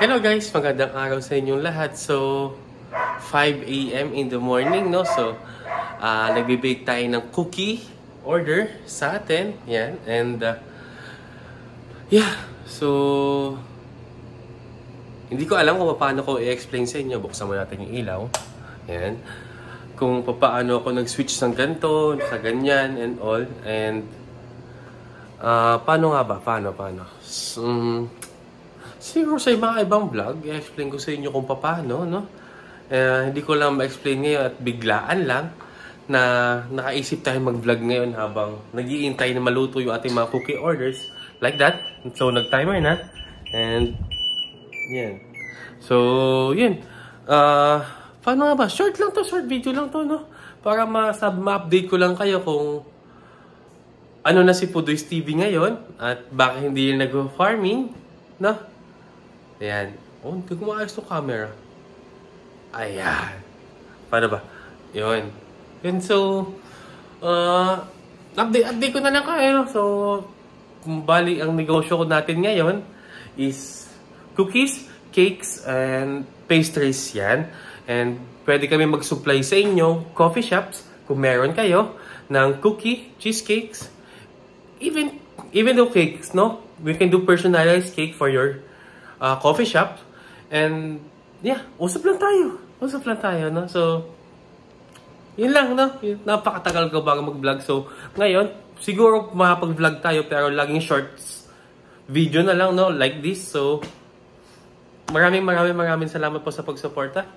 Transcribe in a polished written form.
Hello guys, magandang araw sa inyong lahat. So, 5 a.m. in the morning, no? So, nagbibake tayo ng cookie order sa atin. Yan. And, yeah. So, hindi ko alam kung paano ko i-explain sa inyo. Buksan mo natin yung ilaw. Yan. Kung paano ako nag-switch ng ganito, sa ganyan, and all. And, paano nga ba? Paano? Siguro sa mga ibang vlog, i-explain ko sa inyo kung paano, no? Hindi ko lang ma-explain ngayon at biglaan lang na nakaisip tayo mag-vlog ngayon habang nag-iintay na maluto yung ating mga cookie orders. Like that. So, nag-timer na. And, yan. So, yun. Paano nga ba? Short lang to, short video lang to, no? Para ma-update ko lang kayo kung ano na si Pudoy's TV ngayon at bakit hindi nag-farming, no? Ayan. Oh, hindi ko maayos itong camera. Ayan. Paano ba? Yun. Yun, so, update ko na lang kayo. So, bali, ang negosyo ko natin ngayon is cookies, cakes, and pastries yan. And pwede kami mag-supply sa inyo, coffee shops, kung meron kayo, ng cookie, cheesecakes, even though cakes, no? We can do personalized cake for your coffee shop. And yeah, usap lang tayo, no? So, yun lang, no? Napakatagal ko bago mag-vlog. So, ngayon, siguro makapag-vlog tayo pero laging shorts video na lang, no? Like this. So, maraming salamat po sa pagsuporta.